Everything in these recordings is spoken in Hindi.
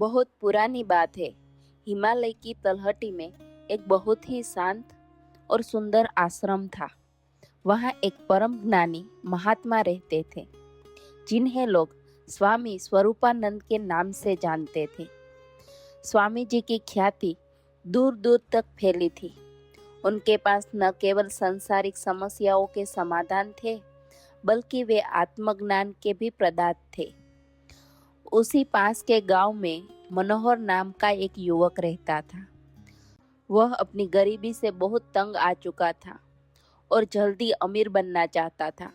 बहुत पुरानी बात है। हिमालय की तलहटी में एक बहुत ही शांत और सुंदर आश्रम था। वहाँ एक परम ज्ञानी महात्मा रहते थे, जिन्हें लोग स्वामी स्वरूपानंद के नाम से जानते थे। स्वामी जी की ख्याति दूर दूर तक फैली थी। उनके पास न केवल सांसारिक समस्याओं के समाधान थे, बल्कि वे आत्मज्ञान के भी प्रदाता थे। उसी पास के गांव में मनोहर नाम का एक युवक रहता था। वह अपनी गरीबी से बहुत तंग आ चुका था और जल्दी अमीर बनना चाहता था।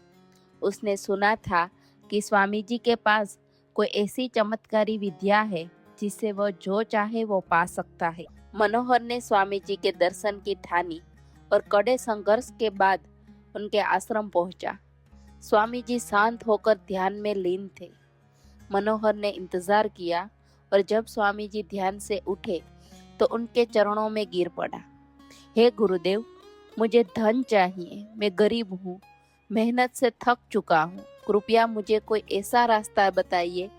उसने सुना था कि स्वामी जी के पास कोई ऐसी चमत्कारी विद्या है जिससे वह जो चाहे वो पा सकता है। मनोहर ने स्वामी जी के दर्शन की ठानी और कड़े संघर्ष के बाद उनके आश्रम पहुंचा। स्वामी जी शांत होकर ध्यान में लीन थे। मनोहर ने इंतजार किया और जब स्वामी जी ध्यान से उठे तो उनके चरणों में गिर पड़ा। हे गुरुदेव, मुझे धन चाहिए। मैं गरीब हूँ, मेहनत से थक चुका हूँ। कृपया मुझे कोई ऐसा रास्ता बताइए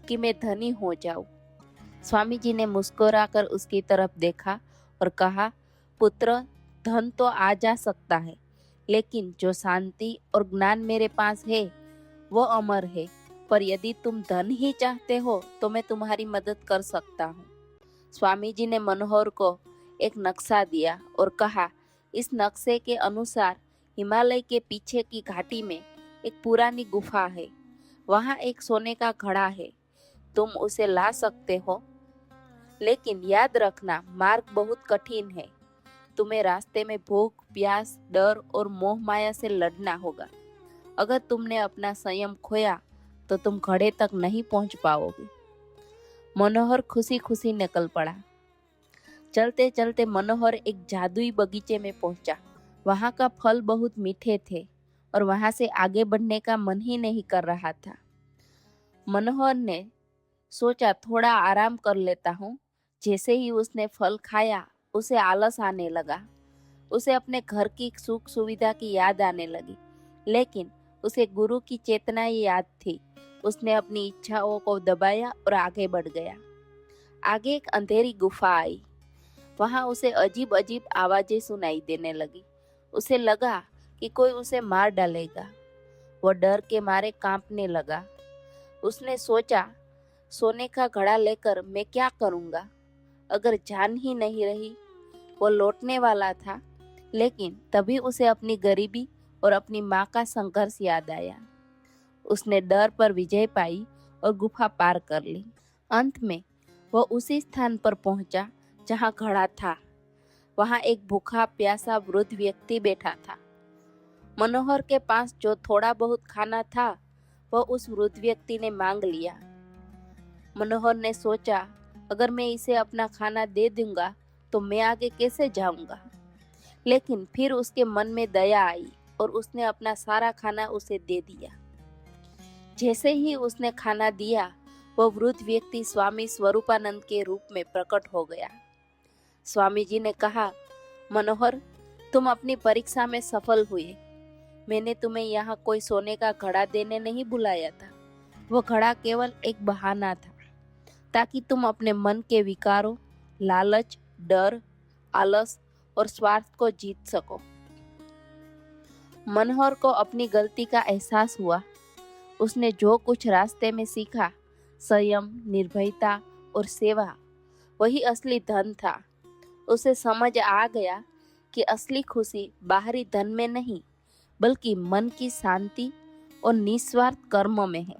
कि मैं धनी हो जाऊं। स्वामी जी ने मुस्कुराकर उसकी तरफ देखा और कहा, पुत्र, धन तो आ जा सकता है, लेकिन जो शांति और ज्ञान मेरे पास है वो अमर है। पर यदि तुम धन ही चाहते हो तो मैं तुम्हारी मदद कर सकता हूँ। स्वामी जी ने मनोहर को एक नक्शा दिया और कहा, इस नक्शे के अनुसार हिमालय के पीछे की घाटी में एक पुरानी गुफा है। वहाँ एक सोने का घड़ा है। तुम उसे ला सकते हो, लेकिन याद रखना मार्ग बहुत कठिन है। तुम्हें रास्ते में भूख, प्यास, डर और मोह माया से लड़ना होगा। अगर तुमने अपना संयम खोया तो तुम घड़े तक नहीं पहुंच पाओगे। मनोहर खुशी खुशी निकल पड़ा। चलते चलते मनोहर एक जादुई बगीचे में पहुंचा। वहां का फल बहुत मीठे थे और वहां से आगे बढ़ने का मन ही नहीं कर रहा था। मनोहर ने सोचा, थोड़ा आराम कर लेता हूँ। जैसे ही उसने फल खाया, उसे आलस आने लगा। उसे अपने घर की सुख सुविधा की याद आने लगी, लेकिन उसे गुरु की चेतना ही याद थी। उसने अपनी इच्छाओं को दबाया और आगे बढ़ गया। आगे एक अंधेरी गुफा आई। वहां उसे अजीब अजीब आवाजें सुनाई देने लगी। उसे लगा कि कोई उसे मार डालेगा। वह डर के मारे कांपने लगा। उसने सोचा, सोने का घड़ा लेकर मैं क्या करूंगा? अगर जान ही नहीं रही। वो लौटने वाला था, लेकिन तभी उसे अपनी गरीबी और अपनी माँ का संघर्ष याद आया। उसने डर पर विजय पाई और गुफा पार कर ली। अंत में वह उसी स्थान पर पहुंचा जहां घड़ा था। वहां एक भूखा प्यासा वृद्ध व्यक्ति बैठा था। मनोहर के पास जो थोड़ा बहुत खाना था वह उस वृद्ध व्यक्ति ने मांग लिया। मनोहर ने सोचा, अगर मैं इसे अपना खाना दे दूंगा तो मैं आगे कैसे जाऊंगा? लेकिन फिर उसके मन में दया आई और उसने अपना सारा खाना उसे दे दिया। जैसे ही उसने खाना दिया, वह वृद्ध व्यक्ति स्वामी स्वरूपानंद के रूप में प्रकट हो गया। स्वामी जी ने कहा, मनोहर, तुम अपनी परीक्षा में सफल हुए। मैंने तुम्हें यहाँ कोई सोने का घड़ा देने नहीं बुलाया था। वो घड़ा केवल एक बहाना था, ताकि तुम अपने मन के विकारों, लालच, डर, आलस और स्वार्थ को जीत सको। मनोहर को अपनी गलती का एहसास हुआ। उसने जो कुछ रास्ते में सीखा, संयम, निर्भयता और सेवा, वही असली धन था। उसे समझ आ गया कि असली खुशी बाहरी धन में नहीं, बल्कि मन की शांति और निस्वार्थ कर्म में है।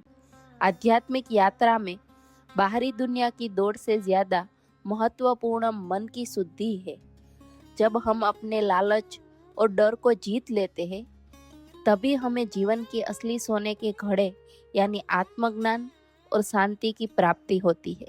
आध्यात्मिक यात्रा में बाहरी दुनिया की दौड़ से ज्यादा महत्वपूर्ण मन की शुद्धि है। जब हम अपने लालच और डर को जीत लेते हैं, तभी हमें जीवन के असली सोने के घड़े यानी आत्मज्ञान और शांति की प्राप्ति होती है।